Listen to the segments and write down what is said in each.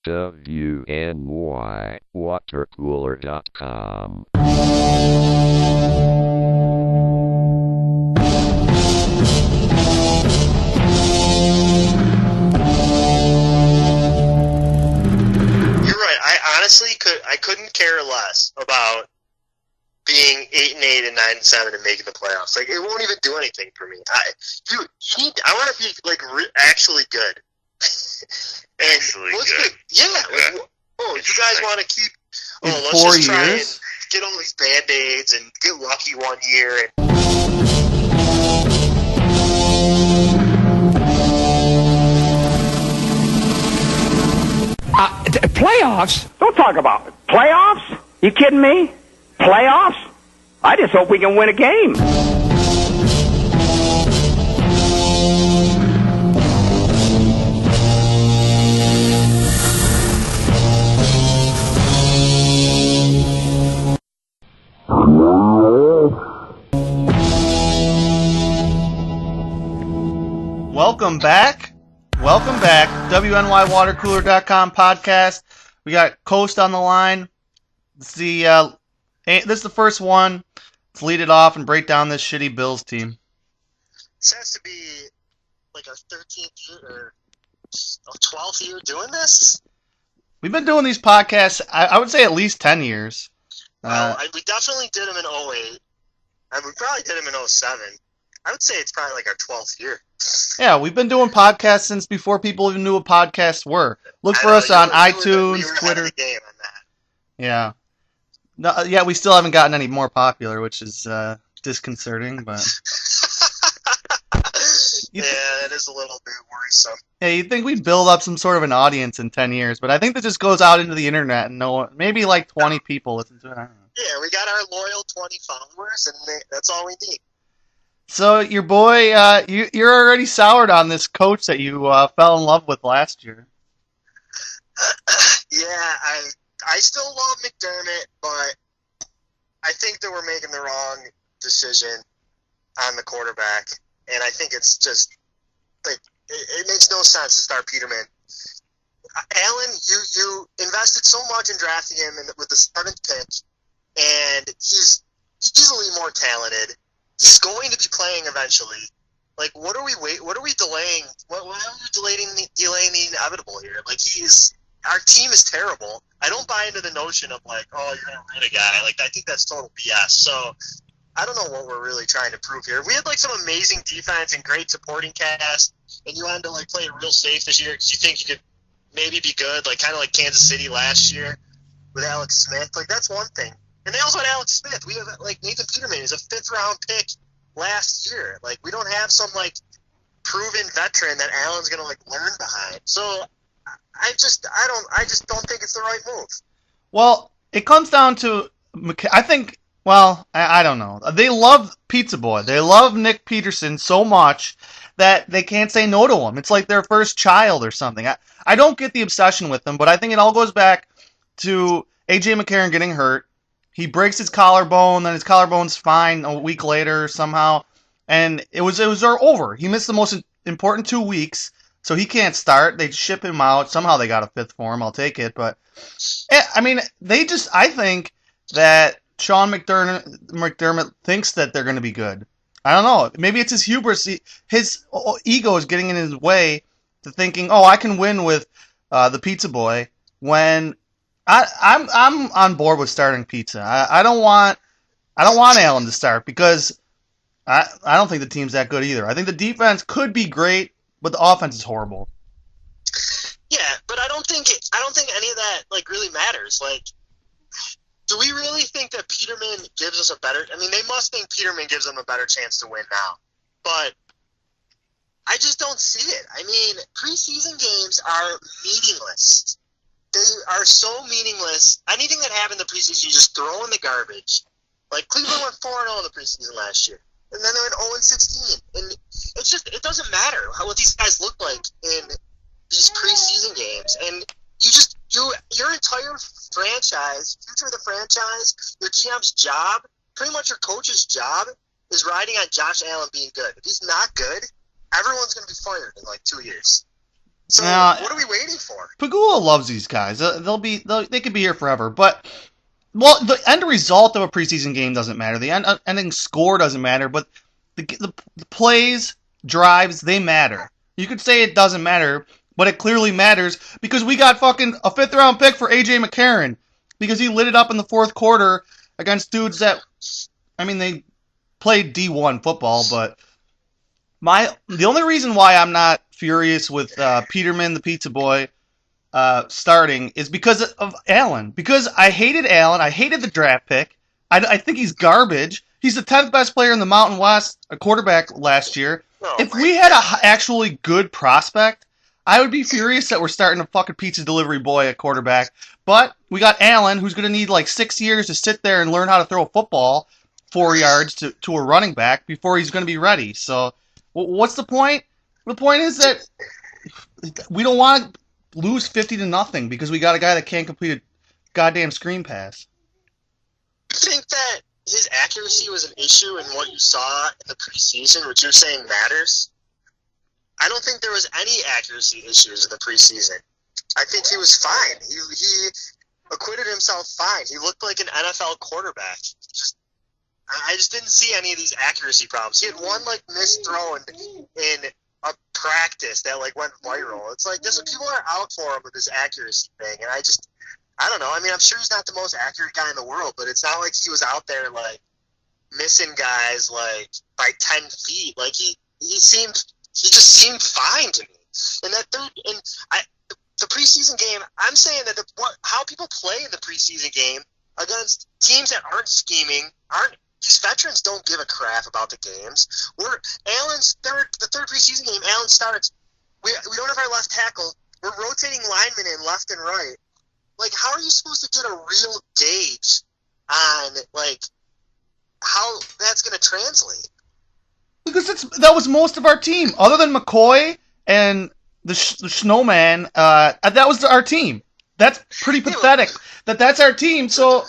WNYWaterCooler.com. You're right. I couldn't care less about being 8-8 and 9-7 and making the playoffs. Like, it won't even do anything for me. I want to be like actually good. And Actually good. Yeah. Like, you guys want to keep? In let's 4 just try years? and get all these Band-Aids and get lucky one year. Playoffs? Don't talk about it. Playoffs? You kidding me? Playoffs? I just hope we can win a game. Welcome back. WNYWaterCooler.com podcast. We got Coast on the line. This is the first one. Let's lead it off and break down this shitty Bills team. This has to be like our 13th year or 12th year doing this. We've been doing these podcasts, I would say at least 10 years. We definitely did them in 08. And we probably did them in 07. I would say it's probably like our 12th year. Yeah, we've been doing podcasts since before people even knew what podcasts were. Look for us on iTunes, Twitter. Ahead of the game on that. Yeah. No, yeah, we still haven't gotten any more popular, which is disconcerting, but... That is a little bit worrisome. Yeah, you'd think we'd build up some sort of an audience in 10 years, but I think that just goes out into the internet and maybe like 20 people listen to it. I don't know. Yeah, we got our loyal 20 followers, and that's all we need. So your boy, you're already soured on this coach that you fell in love with last year. Yeah, I still love McDermott, but I think that we're making the wrong decision on the quarterback, and I think it's just like it makes no sense to start Peterman. Allen, you invested so much in drafting him with the 7th pick, and he's easily more talented. He's going to be playing eventually. Like, what are we delaying? Why are we delaying the inevitable here? Like, our team is terrible. I don't buy into the notion of like, oh, you're gonna win a guy. Like, I think that's total BS. So, I don't know what we're really trying to prove here. We had like some amazing defense and great supporting cast, and you wanted to like play it real safe this year because you think you could maybe be good, like kind of like Kansas City last year with Alex Smith. Like, that's one thing. And they also had Alex Smith. We have, like, Nathan Peterman is a 5th-round pick last year. Like, we don't have some, like, proven veteran that Allen's going to, like, learn behind. So, I just don't think it's the right move. Well, it comes down to, I think, I don't know. They love Pizza Boy. They love Nick Peterson so much that they can't say no to him. It's like their first child or something. I don't get the obsession with them, but I think it all goes back to A.J. McCarron getting hurt. He breaks his collarbone, then his collarbone's fine a week later somehow, and it was over. He missed the most important 2 weeks, so he can't start. They ship him out. Somehow they got a 5th for him. I'll take it, but I mean, I think that Sean McDermott thinks that they're going to be good. I don't know. Maybe it's his hubris. His ego is getting in his way to thinking, oh, I can win with the Pizza Boy when. I'm on board with starting Pizza. I don't want Allen to start because I don't think the team's that good either. I think the defense could be great, but the offense is horrible. Yeah, but I don't think any of that like really matters. Like, do we really think that Peterman gives us a better? I mean, they must think Peterman gives them a better chance to win now, but I just don't see it. I mean, preseason games are meaningless. They are so meaningless. Anything that happened in the preseason, you just throw in the garbage. Like, Cleveland went 4-0 in the preseason last year. And then they went 0-16. And it's just, it doesn't matter what these guys look like in these preseason games. And your entire franchise, future of the franchise, your GM's job, pretty much your coach's job, is riding on Josh Allen being good. If he's not good, everyone's going to be fired in like 2 years. So what are we waiting for? Pagula loves these guys. They could be here forever. But the end result of a preseason game doesn't matter. The ending score doesn't matter. But the plays, drives, they matter. You could say it doesn't matter, but it clearly matters because we got fucking a 5th-round pick for A.J. McCarron because he lit it up in the fourth quarter against dudes that, I mean, they played D1 football, but the only reason why I'm not furious with Peterman, the pizza boy, starting is because of Allen. Because I hated Allen. I hated the draft pick. I think he's garbage. He's the 10th best player in the Mountain West, a quarterback last year. If we had an actually good prospect, I would be furious that we're starting a fucking pizza delivery boy at quarterback. But we got Allen, who's going to need like 6 years to sit there and learn how to throw a football 4 yards to a running back before he's going to be ready. So what's the point? The point is that we don't want to lose 50-0 because we got a guy that can't complete a goddamn screen pass. I think that his accuracy was an issue in what you saw in the preseason, which you're saying matters. I don't think there was any accuracy issues in the preseason. I think he was fine. He acquitted himself fine. He looked like an NFL quarterback. I just didn't see any of these accuracy problems. He had one like missed throw in a practice that like went viral. It's like people are out for him with this accuracy thing, and I don't know. I mean, I'm sure he's not the most accurate guy in the world, but it's not like he was out there like missing guys like by 10 feet. Like he just seemed fine to me. And the preseason game, I'm saying that how people play in the preseason game against teams that aren't scheming, these veterans don't give a crap about the games. The third preseason game, Allen starts. We don't have our left tackle. We're rotating linemen in left and right. Like, how are you supposed to get a real gauge on like how that's going to translate? Because that was most of our team, other than McCoy and the Snowman. That was our team. That's pretty pathetic. That's our team. So,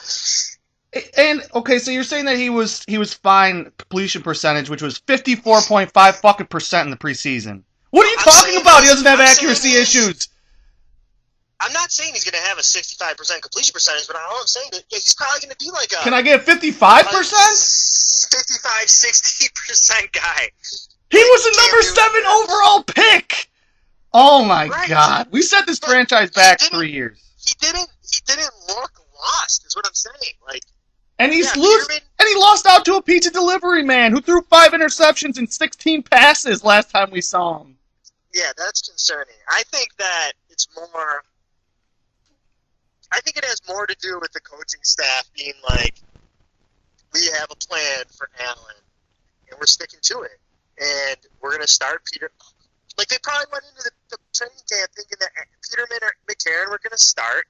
and okay, so you're saying that he was fine completion percentage, which was 54.5% in the preseason. What are you talking about? He doesn't have accuracy issues. I'm not saying he's going to have a 65% completion percentage, but all I'm saying is he's probably going to be like a... Can I get 55%? 55-60% guy. He was a number 7 overall pick! Oh my God. We set this franchise back 3 years. He didn't look lost, is what I'm saying. Like, and he lost out to a pizza delivery man who threw 5 interceptions and 16 passes last time we saw him. Yeah, that's concerning. I think that it's more... I think it has more to do with the coaching staff being like, we have a plan for Allen, and we're sticking to it. And we're going to start Peter. Like, they probably went into the training camp thinking that Peterman or McCarron were going to start,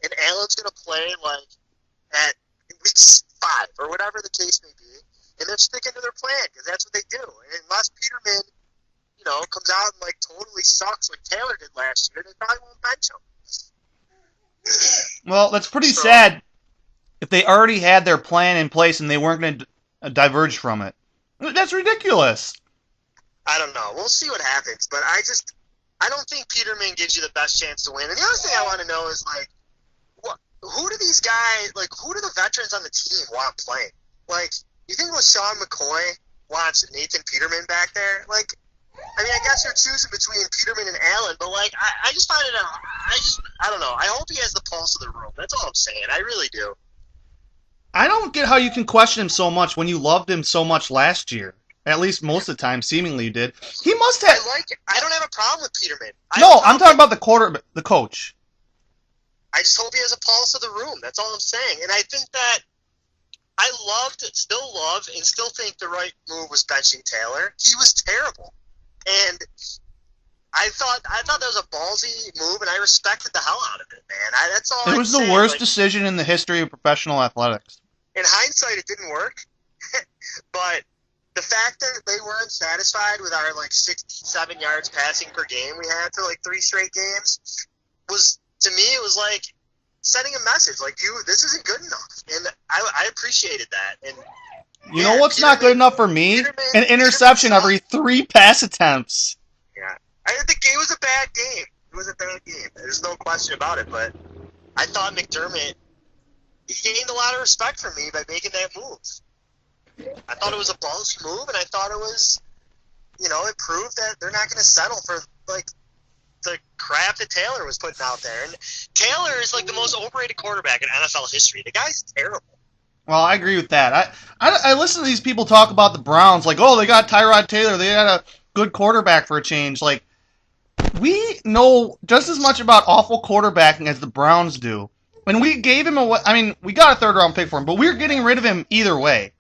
and Allen's going to play, like, at week 5 or whatever the case may be. And they're sticking to their plan because that's what they do. And unless Peterman, comes out and, like, totally sucks like Taylor did last year, they probably won't bench him. Well, that's pretty sad if they already had their plan in place and they weren't going to diverge from it. That's ridiculous. I don't know. We'll see what happens, but I don't think Peterman gives you the best chance to win. And the other thing I want to know is, like, who do these guys, like, who do the veterans on the team want playing? Like, you think LaShawn McCoy wants Nathan Peterman back there? Like, I mean, I guess you're choosing between Peterman and Allen, but, like, I just find it I don't know. I hope he has the pulse of the room. That's all I'm saying. I really do. I don't get how you can question him so much when you loved him so much last year. At least most of the time, seemingly you did. He must have... I like it. I don't have a problem with Peterman. No, I'm talking about the coach. I just hope he has a pulse of the room. That's all I'm saying. And I think that still love, and still think the right move was benching Taylor. He was terrible. And I thought that was a ballsy move, and I respected the hell out of it, man. That's all. It was the worst decision in the history of professional athletics. In hindsight, it didn't work, but the fact that they weren't satisfied with our 67 yards passing per game we had for 3 straight games was, to me, it was like sending a message like, this isn't good enough, and I appreciated that. And you know what's not good enough for me? An interception every 3 pass attempts. Yeah. I think it was a bad game. It was a bad game. There's no question about it. But I thought McDermott, he gained a lot of respect from me by making that move. I thought it was a ballsy move, and I thought it was, it proved that they're not going to settle for like the crap that Taylor was putting out there. And Taylor is like the most overrated quarterback in NFL history. The guy's terrible. Well, I agree with that. I listen to these people talk about the Browns like, oh, they got Tyrod Taylor. They got a good quarterback for a change. Like, we know just as much about awful quarterbacking as the Browns do. When we gave him away, I mean, we got a third-round pick for him, but we're getting rid of him either way.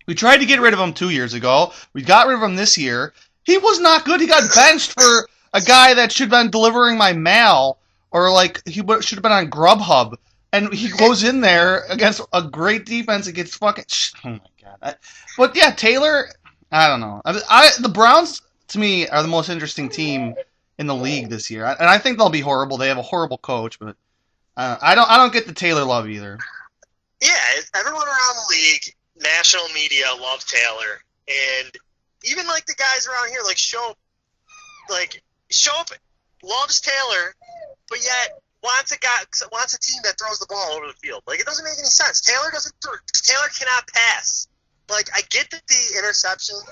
We tried to get rid of him 2 years ago. We got rid of him this year. He was not good. He got benched for a guy that should have been delivering my mail, or like he should have been on Grubhub. And he goes in there against a great defense and gets fucking... Oh, my God. But, yeah, Taylor, I don't know. The Browns, to me, are the most interesting team in the league this year. And I think they'll be horrible. They have a horrible coach, but I don't get the Taylor love either. Yeah, everyone around the league, national media, love Taylor. And even, like, the guys around here, like Shope loves Taylor, but yet... wants a team that throws the ball over the field. Like, it doesn't make any sense. Taylor cannot pass. Like, I get that the interceptions,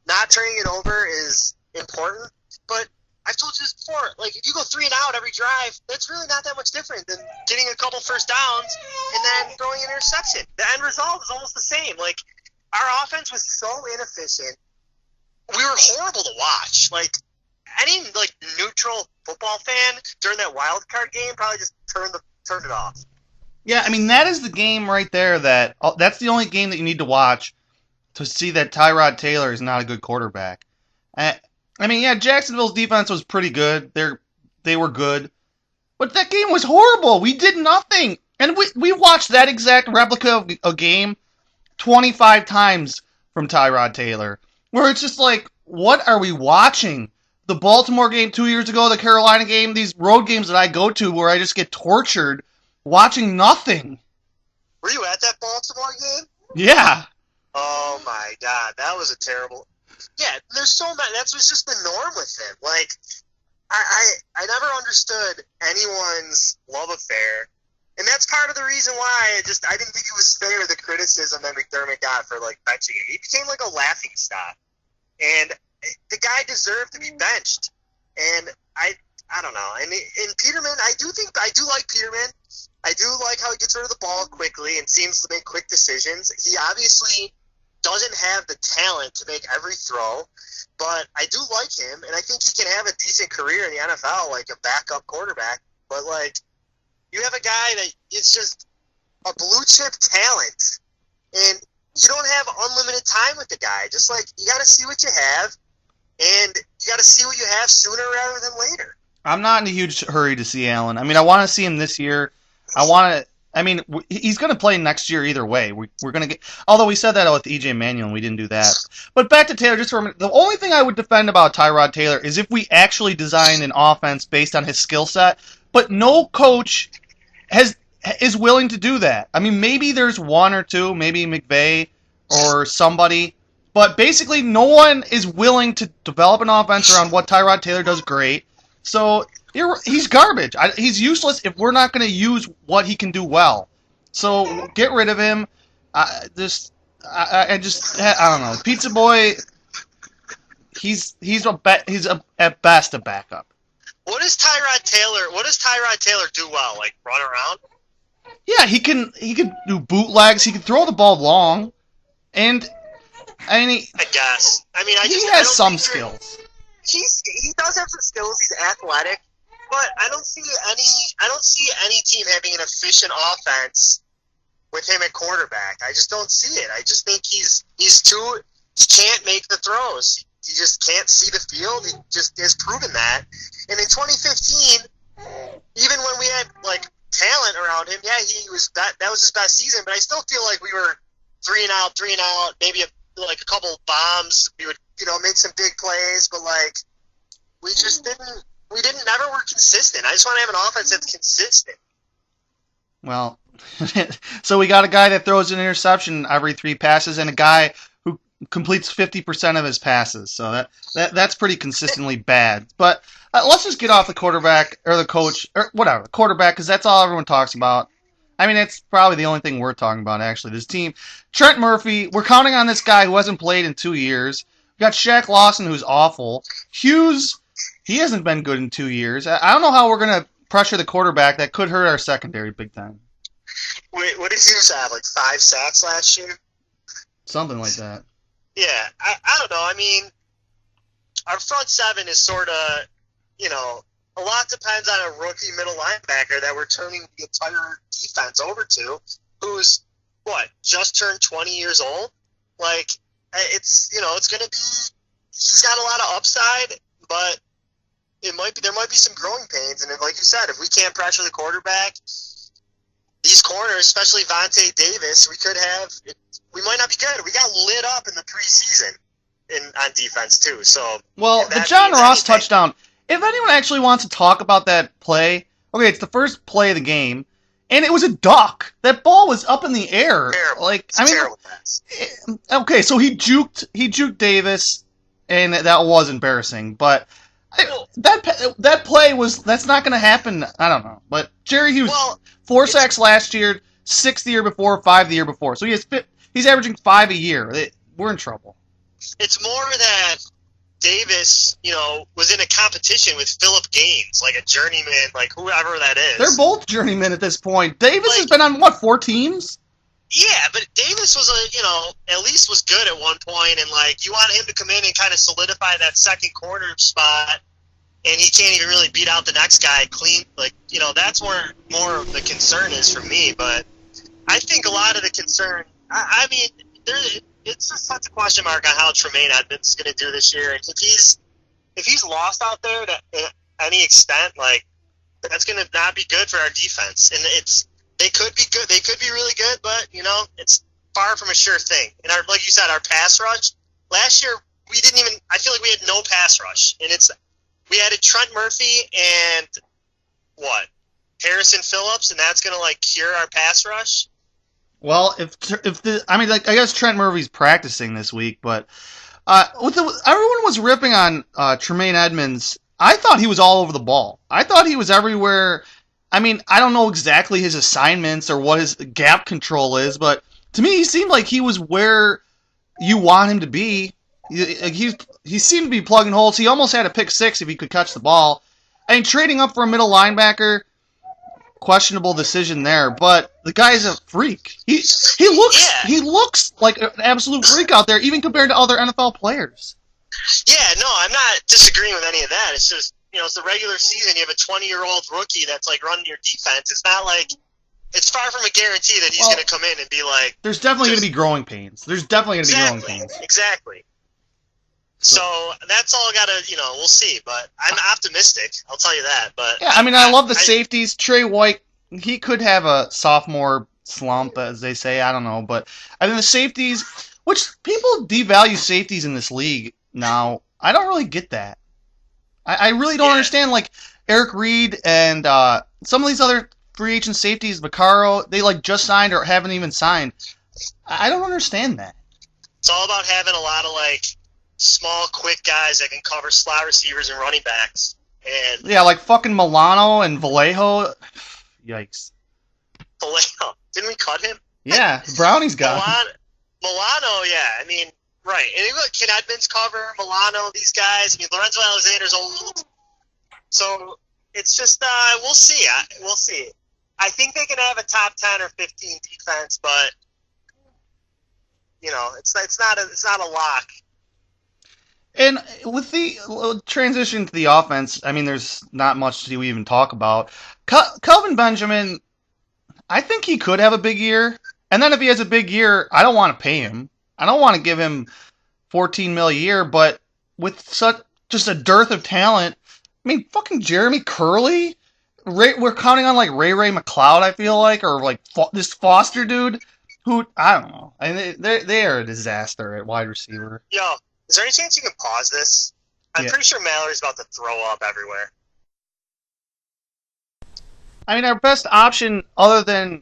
not turning it over is important, but I've told you this before. Like, if you go 3 and out every drive, that's really not that much different than getting a couple first downs and then throwing an interception. The end result is almost the same. Like, our offense was so inefficient. We were horrible to watch. Like, any like neutral football fan during that wild card game probably just turned it off. Yeah, I mean that is the game right there. That's the only game that you need to watch to see that Tyrod Taylor is not a good quarterback. I mean, yeah, Jacksonville's defense was pretty good. They were good, but that game was horrible. We did nothing, and we watched that exact replica of a game 25 times from Tyrod Taylor, where it's just like, what are we watching? The Baltimore game 2 years ago, the Carolina game, these road games that I go to where I just get tortured watching nothing. Were you at that Baltimore game? Yeah. Oh my God, that was a terrible. Yeah, there's so many. That was just the norm with him. Like, I never understood anyone's love affair, and that's part of the reason why I didn't think it was fair the criticism that McDermott got for like benching him. He became like a laughing stock, and the guy deserved to be benched. And I don't know. And Peterman, I do like Peterman. I do like how he gets rid of the ball quickly and seems to make quick decisions. He obviously doesn't have the talent to make every throw, but I do like him, and I think he can have a decent career in the NFL, like a backup quarterback. But, like, you have a guy that is just a blue-chip talent, and you don't have unlimited time with the guy. Just, like, you got to see what you have, and you got to see what you have sooner rather than later. I'm not in a huge hurry to see Allen. I mean, I want to see him this year. He's going to play next year either way. We're going to get. Although we said that with EJ Manuel, and we didn't do that. But back to Taylor, just for a minute. The only thing I would defend about Tyrod Taylor is if we actually designed an offense based on his skill set. But no coach is willing to do that. I mean, maybe there's one or two, maybe McVay or somebody. But basically, no one is willing to develop an offense around what Tyrod Taylor does great. So he's garbage. He's useless if we're not going to use what he can do well. So get rid of him. I don't know. Pizza Boy. He's at best a backup. What does Tyrod Taylor do well? Like run around? Yeah, he can do bootlegs. He can throw the ball long, and I guess. He has some skills. He does have some skills. He's athletic, but I don't see any team having an efficient offense with him at quarterback. I just don't see it. I just think he can't make the throws. He just can't see the field. He just has proven that. And in 2015, even when we had like talent around him, yeah, that was his best season. But I still feel like we were 3 and out, maybe a couple bombs. We would make some big plays, but like we never were consistent. I just want to have an offense that's consistent. Well, so we got a guy that throws an interception every 3 passes and a guy who completes 50% of his passes. So that's pretty consistently bad. But let's just get off the quarterback or the coach or whatever, the quarterback, because that's all everyone talks about. I mean, it's probably the only thing we're talking about, actually. This team, Trent Murphy, we're counting on this guy who hasn't played in 2 years. We got Shaq Lawson, who's awful. Hughes, he hasn't been good in 2 years. I don't know how we're going to pressure the quarterback. That could hurt our secondary big time. Wait, what did Hughes have, like 5 sacks last year? Something like that. Yeah, I don't know. I mean, our front seven is sort of, a lot depends on a rookie middle linebacker that we're turning the entire defense over to, who's, just turned 20 years old? Like, it's going to be, he's got a lot of upside, but there might be some growing pains. And like you said, if we can't pressure the quarterback, these corners, especially Vontae Davis, we might not be good. We got lit up in the preseason on defense too. So, well, the John Ross touchdown. If anyone actually wants to talk about that play, okay, it's the first play of the game, and it was a duck. That ball was up in the air. Terrible. Terrible pass. Okay, so he juked Davis, and that was embarrassing. But that play that's not going to happen. I don't know. But Jerry Hughes, 4 sacks last year, 6 the year before, 5 the year before. So he's averaging 5 a year. We're in trouble. It's more that Davis, was in a competition with Phillip Gaines, like a journeyman, like whoever that is. They're both journeymen at this point. Davis has been on, 4 teams? Yeah, but Davis was at least was good at one point, and, you want him to come in and kind of solidify that second corner spot, and he can't even really beat out the next guy clean. That's where more of the concern is for me, but I think a lot of the concern, I mean, it's just such a question mark on how Tremaine Edmonds is going to do this year. And if he's lost out there to any extent, that's going to not be good for our defense. And they could be good, they could be really good, but it's far from a sure thing. And like you said, our pass rush last year, I feel like we had no pass rush, and we added Trent Murphy and Harrison Phillips, and that's going to cure our pass rush. Well, I guess Trent Murphy's practicing this week, but everyone was ripping on Tremaine Edmonds. I thought he was all over the ball. I thought he was everywhere. I mean, I don't know exactly his assignments or what his gap control is, but to me, he seemed like he was where you want him to be. He seemed to be plugging holes. He almost had a pick six if he could catch the ball. I mean, trading up for a middle linebacker, questionable decision there, but the guy's a freak. He looks like an absolute freak out there, even compared to other NFL players. Yeah, no, I'm not disagreeing with any of that. It's just, it's the regular season. You have a 20-year-old rookie that's running your defense. It's not it's far from a guarantee that he's going to come in and be like. There's definitely going to be growing pains. Exactly. So that's all we'll see, but I'm optimistic. I'll tell you that. But yeah, I mean, I love the safeties. Trey White, he could have a sophomore slump, as they say. I don't know, but I think the safeties, which people devalue safeties in this league now. I don't really get that. I really don't understand. Eric Reed and some of these other free agent safeties, Vaccaro, they just signed or haven't even signed. I don't understand that. It's all about having a lot of small, quick guys that can cover slot receivers and running backs. And yeah, fucking Milano and Vallejo. Yikes. Vallejo. Didn't we cut him? Yeah, Brownie's got Milano, yeah. I mean, right. And look, can Edmonds cover Milano, these guys? I mean, Lorenzo Alexander's old. So it's just, we'll see. We'll see. I think they can have a top 10 or 15 defense, but, it's not a lock. And with the transition to the offense, I mean, there's not much to even talk about. Kelvin Benjamin, I think he could have a big year. And then if he has a big year, I don't want to pay him. I don't want to give him $14 million a year. But with just a dearth of talent, I mean, fucking Jeremy Curley. We're counting on Ray McLeod, I feel like, or this Foster dude, who I don't know. I mean, they are a disaster at wide receiver. Yo. Is there any chance you can pause this? I'm pretty sure Mallory's about to throw up everywhere. I mean, our best option other than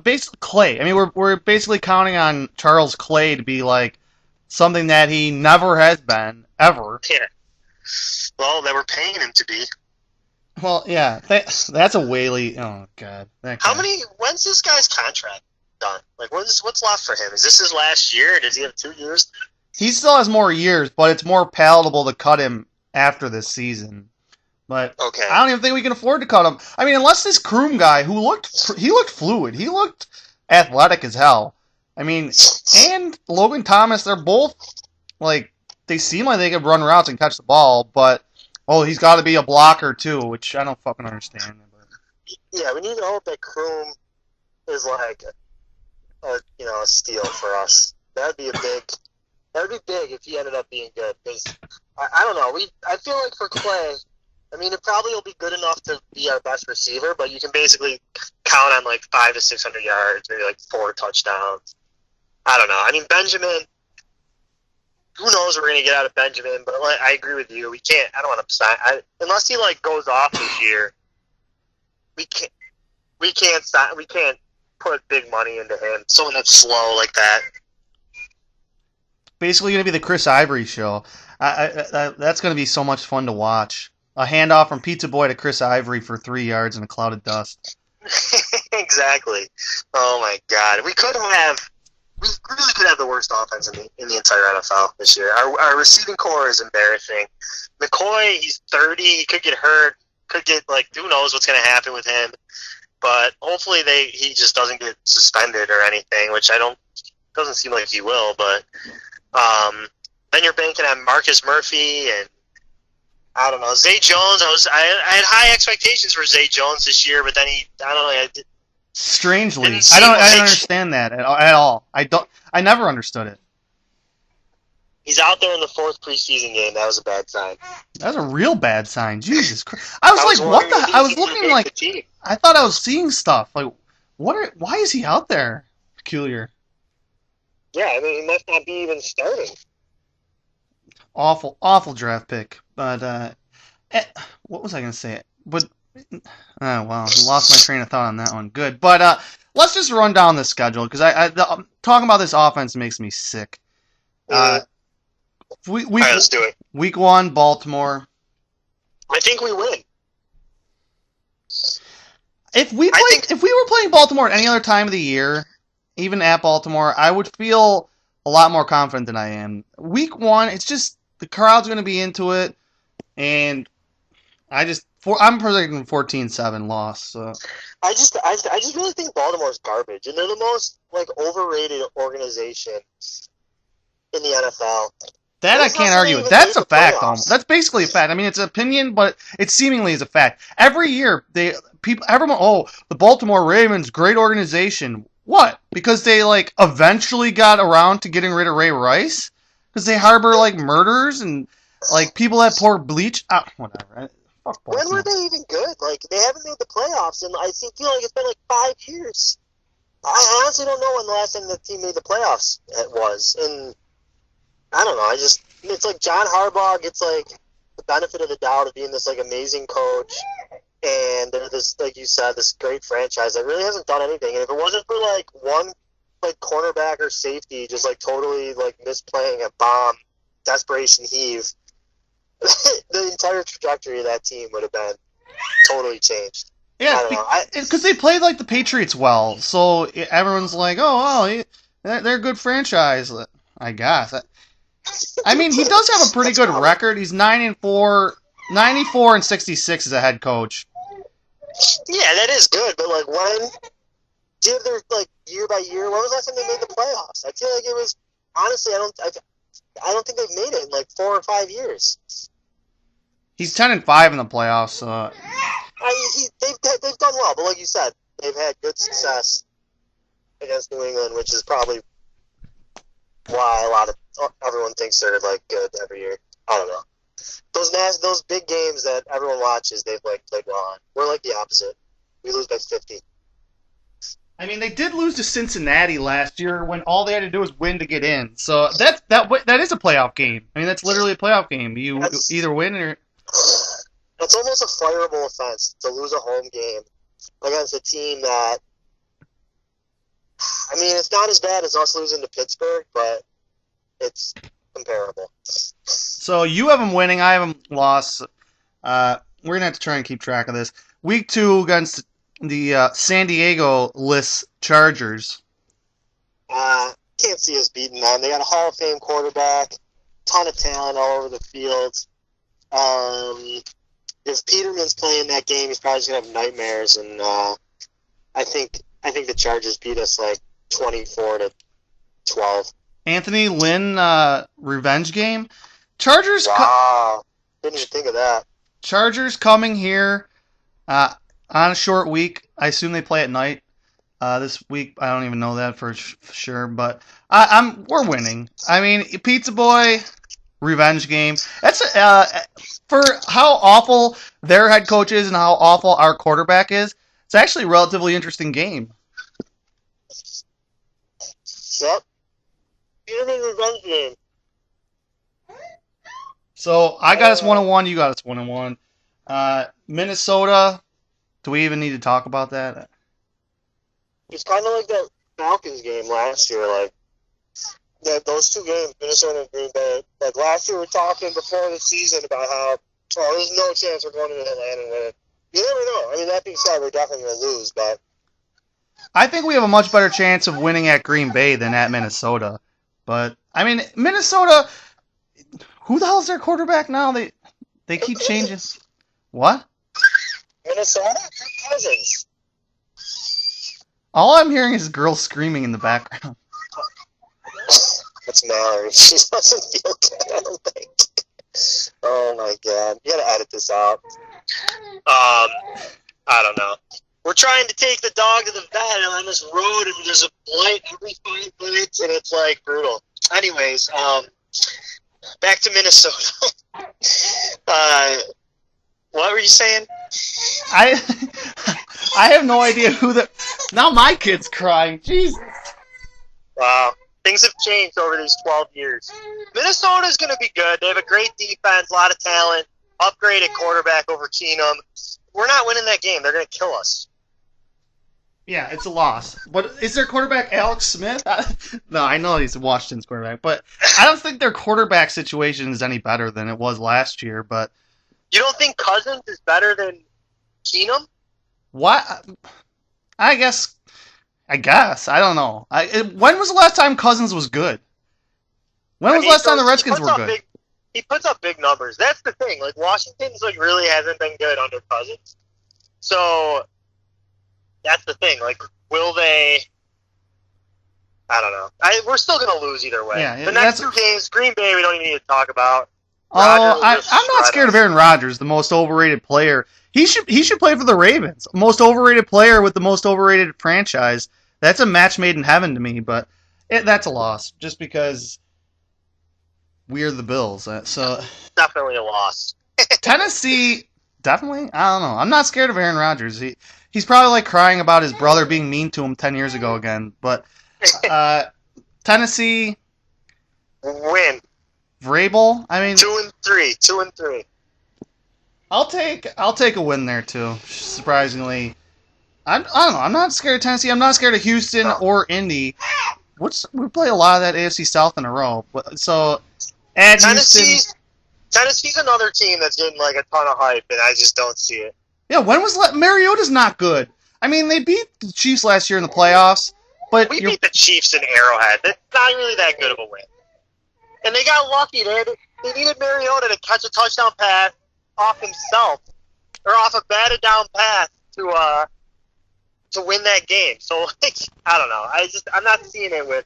basically Clay. I mean, we're basically counting on Charles Clay to be something that he never has been, ever. Yeah. Well, they were paying him to be. Well, yeah, that's a Whaley. Oh, God. When's this guy's contract done? Like, what's left for him? Is this his last year? Does he have 2 years? He still has more years, but it's more palatable to cut him after this season. But Okay. I don't even think we can afford to cut him. I mean, unless this Kroom guy, he looked fluid. He looked athletic as hell. I mean, and Logan Thomas, they're both, like, they seem like they could run routes and catch the ball, but, he's got to be a blocker, too, which I don't fucking understand. Yeah, we need to hope that Kroom is, like, a steal for us. That would be big if he ended up being good. Because, I don't know, I feel like for Clay, I mean, it probably will be good enough to be our best receiver, but you can basically count on, like, 500 to 600 yards, maybe, like, 4 touchdowns. I don't know. I mean, Benjamin, who knows what we're going to get out of Benjamin, but like, I agree with you. I don't want to sign, unless he, like, goes off this year, we can't put big money into him. Someone that's slow like that. Basically going to be the Chris Ivory show. That's going to be so much fun to watch. A handoff from Pizza Boy to Chris Ivory for 3 yards in a cloud of dust. Exactly. Oh, my God. We really could have the worst offense in the entire NFL this year. Our receiving core is embarrassing. McCoy, he's 30. He could get hurt. Could get, like, who knows what's going to happen with him. But hopefully he just doesn't get suspended or anything, which doesn't seem like he will. But then you're banking on Marcus Murphy and I don't know, Zay Jones. I had high expectations for Zay Jones this year, but then strangely, I don't understand that at all. I never understood it. He's out there in the 4th preseason game. That was a bad sign. That was a real bad sign. Jesus Christ! I was like, what the? I was looking like, I thought I was seeing stuff. Like, why is he out there? Peculiar. Yeah, I mean, he must not be even starting. Awful draft pick. But what was I gonna say? But lost my train of thought on that one. Good, but let's just run down the schedule because talking about this offense makes me sick. All right, let's do it. Week 1, Baltimore. I think we win. If we were playing Baltimore at any other time of the year, even at Baltimore, I would feel a lot more confident than I am. Week 1, it's just the crowd's going to be into it, and I'm predicting 14-7 loss. So. I just really think Baltimore's garbage, and they're the most, like, overrated organization in the NFL. That I can't argue with. That's a fact, almost. That's basically a fact. I mean, it's an opinion, but it seemingly is a fact. Every year, everyone, the Baltimore Ravens, great organization. What? Because they, like, eventually got around to getting rid of Ray Rice? Because they harbor, like, murderers and, like, people that pour bleach? Whatever. Fuck Baltimore. When were they even good? Like, they haven't made the playoffs, and I feel like it's been, like, 5 years. I honestly don't know when the last time the team made the playoffs it was, and I don't know. It's like John Harbaugh gets, like, the benefit of the doubt of being this, like, amazing coach, and they're this, like you said, this great franchise that really hasn't done anything. And if it wasn't for, like, one, like, cornerback or safety just, like, totally, like, misplaying a bomb, desperation heave, the entire trajectory of that team would have been totally changed. Yeah, because they played like the Patriots well, so everyone's like, they're a good franchise, I guess. I mean, he does have a pretty good record. He's 9-4, 94-66 as a head coach. Yeah, that is good, but like like year by year, when was the last time they made the playoffs? I feel like it was honestly, I don't think they've made it in like 4 or 5 years. He's 10-5 in the playoffs, so. They've done well, but like you said, they've had good success against New England, which is probably why everyone thinks they're like good every year. I don't know. Those big games that everyone watches, they've like played well on. We're like the opposite. We lose by 50. I mean, they did lose to Cincinnati last year when all they had to do was win to get in. So that is a playoff game. I mean, that's literally a playoff game. You either win or. It's almost a fireable offense to lose a home game against a team that, I mean, it's not as bad as us losing to Pittsburgh, but it's comparable. So you have them winning. I have them lost. We're going to have to try and keep track of this. Week 2 against the San Diego list Chargers. Can't see us beating them. They got a Hall of Fame quarterback, ton of talent all over the field. If Peterman's playing that game, he's probably going to have nightmares, and I think the Chargers beat us like 24-12. Anthony Lynn revenge game. Chargers. Wow, didn't even think of that. Chargers coming here on a short week. I assume they play at night this week. I don't even know that for sure, but we're winning. I mean, Pizza Boy revenge game. That's for how awful their head coach is and how awful our quarterback is. It's actually a relatively interesting game. Yep. Peterman revenge game. So I got us 1-1. You got us 1-1. Minnesota. Do we even need to talk about that? It's kind of like that Falcons game last year. Like those two games, Minnesota and Green Bay. Like last year, we were talking before the season about how there's no chance we're going to Atlanta and winning. You never know. I mean, that being said, we're definitely going to lose, but I think we have a much better chance of winning at Green Bay than at Minnesota. But I mean, Minnesota. Who the hell's their quarterback now? They keep changing. What? Minnesota? Cousins. All I'm hearing is girls screaming in the background. That's Mallory. She doesn't feel good, I don't think. Oh my god. You gotta edit this out. I don't know. We're trying to take the dog to the vet on this road, and there's a blight every 5 minutes, and it's like brutal. Anyways, back to Minnesota. What were you saying? I have no idea who the. Now my kid's crying. Jesus. Wow. Things have changed over these 12 years. Minnesota's going to be good. They have a great defense, a lot of talent, upgraded quarterback over Keenum. We're not winning that game. They're going to kill us. Yeah, it's a loss. But is their quarterback Alex Smith? No, I know he's Washington's quarterback, but I don't think their quarterback situation is any better than it was last year. But you don't think Cousins is better than Keenum? What? I guess. I don't know. When was the last time Cousins was good? When was the last time the Redskins were good? He puts up big numbers. That's the thing. Like Washington's really hasn't been good under Cousins. So that's the thing. Like, will they? I don't know. We're still going to lose either way. Yeah, the next 2 games, Green Bay, we don't even need to talk about. Oh, I'm not scared of Aaron Rodgers, the most overrated player. He should play for the Ravens. Most overrated player with the most overrated franchise. That's a match made in heaven to me, but that's a loss just because we're the Bills. So definitely a loss. Tennessee, definitely. I don't know. I'm not scared of Aaron Rodgers. He's probably like crying about his brother being mean to him 10 years ago again. But Tennessee win. Vrabel. I mean 2-3. 2-3. I'll take a win there too. Surprisingly, I don't know. I'm not scared of Tennessee. I'm not scared of Houston or Indy. We play a lot of that AFC South in a row. So add Houston. Tennessee's another team that's getting like a ton of hype, and I just don't see it. Yeah, when was Mariota's not good? I mean, they beat the Chiefs last year in the playoffs, but we beat the Chiefs in Arrowhead. That's not really that good of a win. And they got lucky. They needed Mariota to catch a touchdown pass off himself, or off a batted down pass to win that game. So I don't know. I'm not seeing it with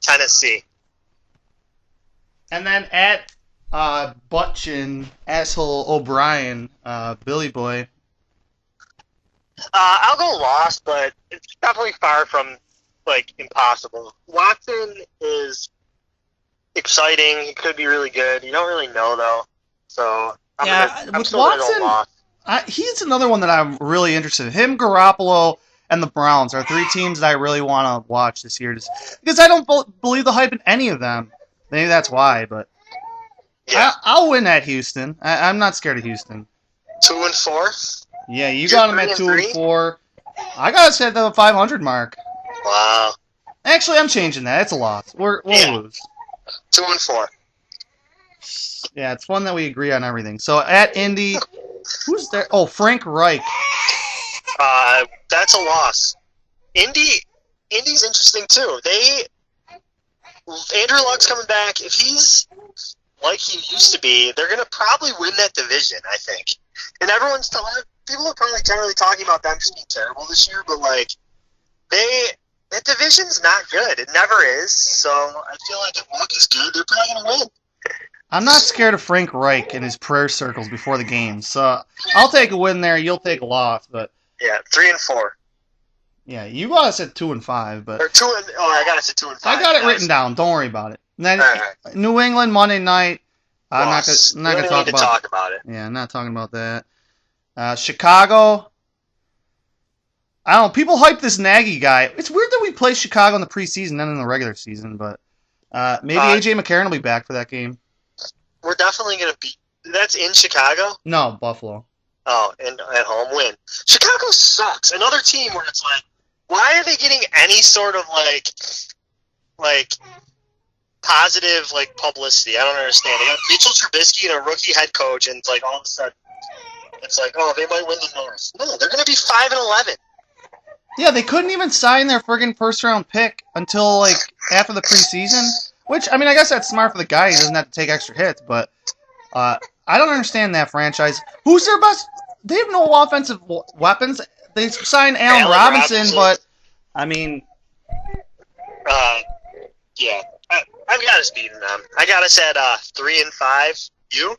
Tennessee. And then at Butchin, asshole O'Brien, Billy Boy. I'll go loss, but it's definitely far from impossible. Watson is exciting. He could be really good. You don't really know though. So I'm still going to go loss. He's another one that I'm really interested in. Him, Garoppolo, and the Browns are 3 teams that I really want to watch this year, just because I don't believe the hype in any of them. Maybe that's why, but yeah. I'll win at Houston. I'm not scared of Houston. 2-4. Yeah, you got him at 2-4. I got us at the 500 mark. Wow. Actually, I'm changing that. It's a loss. We'll lose. 2-4. Yeah, it's fun that we agree on everything. So at Indy, who's there? Oh, Frank Reich. That's a loss. Indy's interesting too. Andrew Luck's coming back. If he's like he used to be, they're gonna probably win that division, I think. And people are probably generally talking about them just being terrible this year, but like that division's not good. It never is. So I feel like if Luck is good, they're probably gonna win. I'm not scared of Frank Reich and his prayer circles before the game, so I'll take a win there. You'll take a loss, but yeah, 3-4. Yeah, you got us at 2-5, but or 2 and I got us at 2-5. I got it written down. Don't worry about it. And then right. New England Monday night. I'm not gonna talk about it. Yeah, I'm not talking about that. Chicago. I don't know. People hype this Nagy guy. It's weird that we play Chicago in the preseason and in the regular season, but maybe AJ McCarron will be back for that game. We're definitely gonna beat. That's in Chicago. No, Buffalo. Oh, and at home win. Chicago sucks. Another team where it's like, why are they getting any sort of like positive like publicity? I don't understand. They got Mitchell Trubisky and a rookie head coach, and it's like all of a sudden, it's like, oh, they might win the North. No, they're gonna be 5-11. Yeah, they couldn't even sign their friggin' first-round pick until, like, after the preseason. Which, I mean, I guess that's smart for the guy. He doesn't have to take extra hits, but I don't understand that franchise. Who's their best? They have no offensive weapons. They signed Allen Robinson, but, I mean... yeah. I've got us beating them. I got us at 3-5. You?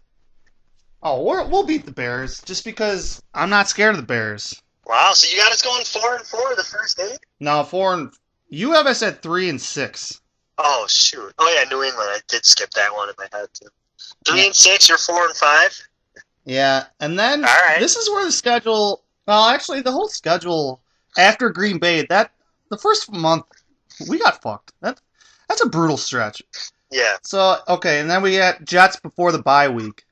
Oh, we'll beat the Bears, just because I'm not scared of the Bears. Wow, so you got us going 4-4 the first 8? No, you have us at 3-6. Oh shoot! Oh yeah, New England. I did skip that one in my head too. 3-6. You're 4-5. Yeah, and then This is where the schedule. Well, actually, the whole schedule after Green Bay. The first month we got fucked. That's a brutal stretch. Yeah. So okay, and then we got Jets before the bye week.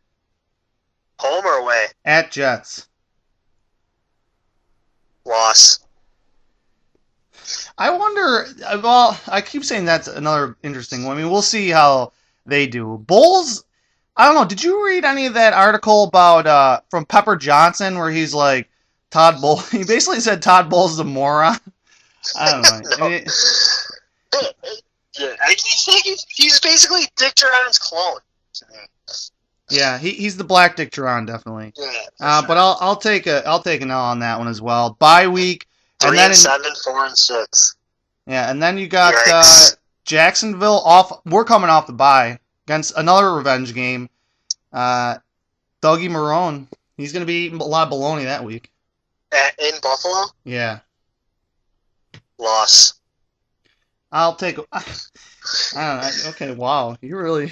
Home or away? At Jets. Loss. I wonder. Well, I keep saying that's another interesting one. I mean, we'll see how they do. Bulls. I don't know. Did you read any of that article about from Pepper Johnson where he's like Todd Bowles? He basically said Todd Bowles is a moron. I don't know. No. Yeah, he's basically Dick Duran's clone. Yeah, he's the Black Dick Duran, definitely. Yeah. But I'll take an L on that one as well. Bye week. 3-7, 4-6. Yeah, and then you got Jacksonville off. We're coming off the bye against another revenge game. Dougie Marrone. He's going to be eating a lot of bologna that week. In Buffalo? Yeah. Loss. I'll take. I don't know. Okay, wow. You're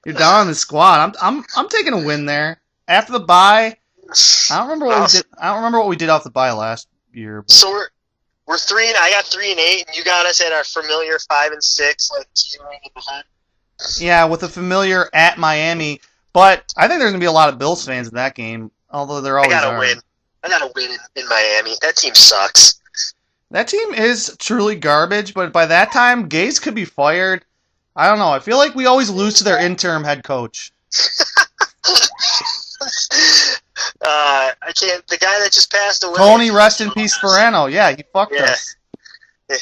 down on the squad. I'm taking a win there after the bye. I don't remember what we did. I don't remember what we did off the bye last year. But. So we're 3. I got 3-8, and you got us at our familiar 5-6, like teetering in the head. Yeah, with a familiar at Miami, but I think there's gonna be a lot of Bills fans in that game. Although they're always. I gotta win in Miami. That team sucks. That team is truly garbage, but by that time, Gase could be fired. I don't know. I feel like we always lose to their interim head coach. I can't. The guy that just passed away. Tony, rest in peace, Sperano. Yeah, he fucked us. Yeah.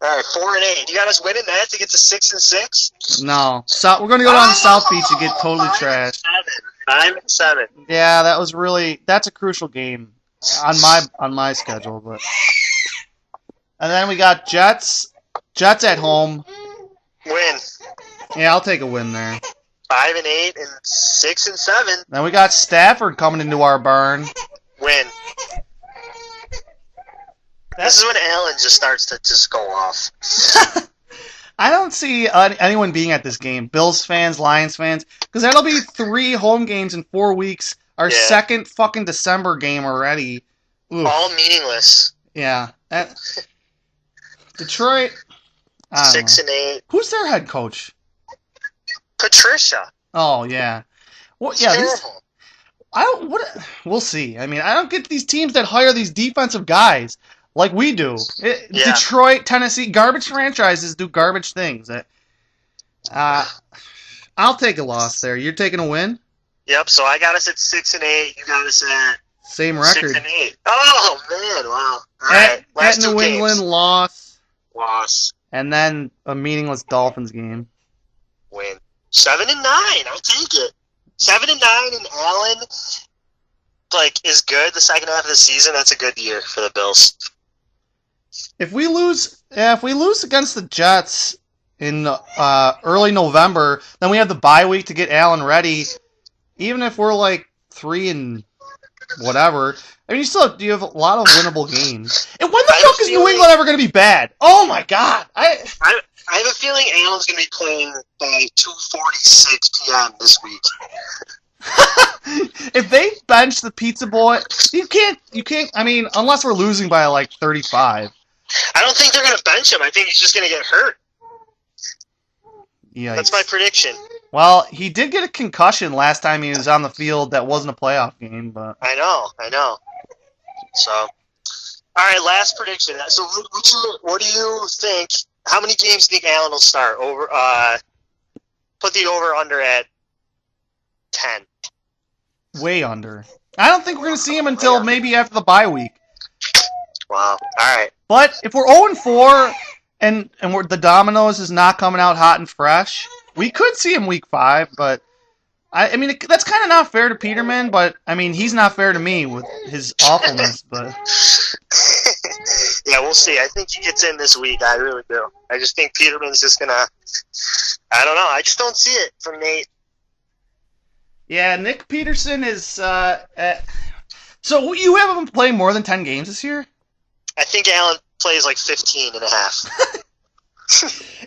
All right, 4-8. You got us winning that to get to 6-6. No, we're gonna go down to South Beach and get totally trashed. 5-7. Yeah, that's a crucial game on my schedule, but. And then we got Jets at home. Win. Yeah, I'll take a win there. 5-8 and 6-7. Then we got Stafford coming into our barn. Win. This is when Allen just starts to just go off. I don't see anyone being at this game. Bills fans, Lions fans, because that'll be 3 home games in 4 weeks. Our second fucking December game already. Oof. All meaningless. Yeah. Detroit. 6-8. Who's their head coach? Patricia. Oh yeah. Well, yeah. Terrible. We'll see. I mean, I don't get these teams that hire these defensive guys like we do. Detroit, Tennessee, garbage franchises do garbage things. I'll take a loss there. You're taking a win? Yep. So I got us at 6-8. You got us at same record. 6-8. Oh man! Wow. All right. Last at New England, loss. And then a meaningless Dolphins game. Win. 7-9. I'll take it. 7-9, and Allen is good the second half of the season. That's a good year for the Bills. If we lose against the Jets in early November, then we have the bye week to get Allen ready. Even if we're 3 and whatever, I mean, you have a lot of winnable games. And when the fuck is New England ever going to be bad? Oh my god! I have a feeling Allen's going to be playing by 2:46 p.m. this week. If they bench the Pizza Boy, you can't. I mean, unless we're losing by 35. I don't think they're going to bench him. I think he's just going to get hurt. Yeah, that's my prediction. Well, he did get a concussion last time he was on the field. That wasn't a playoff game, but I know. So, all right, last prediction. So, what do you think? How many games do you think Allen will start? Put the over/under at 10. Way under. I don't think we're going to see him until maybe after the bye week. Wow. All right. But if we're 0-4 and the Domino's is not coming out hot and fresh, we could see him week 5. But I mean, that's kind of not fair to Peterman. But I mean, he's not fair to me with his awfulness. But yeah, we'll see. I think he gets in this week. I really do. I just think Peterman's just gonna. I don't know. I just don't see it from Nate. Yeah, Nick Peterson is. So you have him playing more than 10 games this year? I think Allen plays 15 and a half.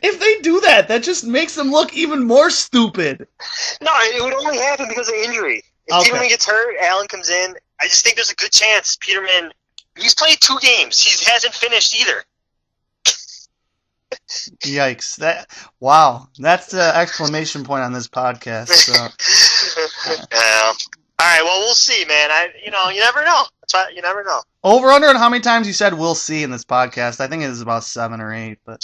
If they do that, that just makes them look even more stupid. No, it would only happen because of injury. If Peterman gets hurt, Allen comes in. I just think there's a good chance Peterman. He's played 2 games. He hasn't finished either. Yikes! Wow, that's the exclamation point on this podcast. So. Yeah. All right. Well, we'll see, man. You never know. That's why you never know. Over under on how many times you said "we'll see" in this podcast? I think it is about 7 or 8. But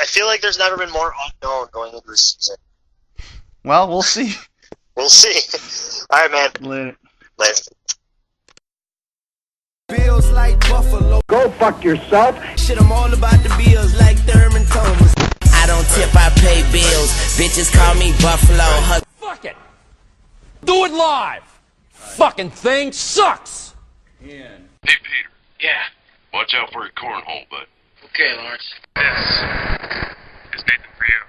I feel like there's never been more unknown going into this season. Well, we'll see. We'll see. All right, man. Later. Bills like Buffalo. Go fuck yourself. Shit, I'm all about the bills like Thurman Thomas. I don't tip, I pay bills. Bitches call me Buffalo. Fuck it. Do it live. Fucking thing sucks. Hey, Peter. Yeah. Watch out for your cornhole, bud. Okay, Lawrence. This is Nathan for you.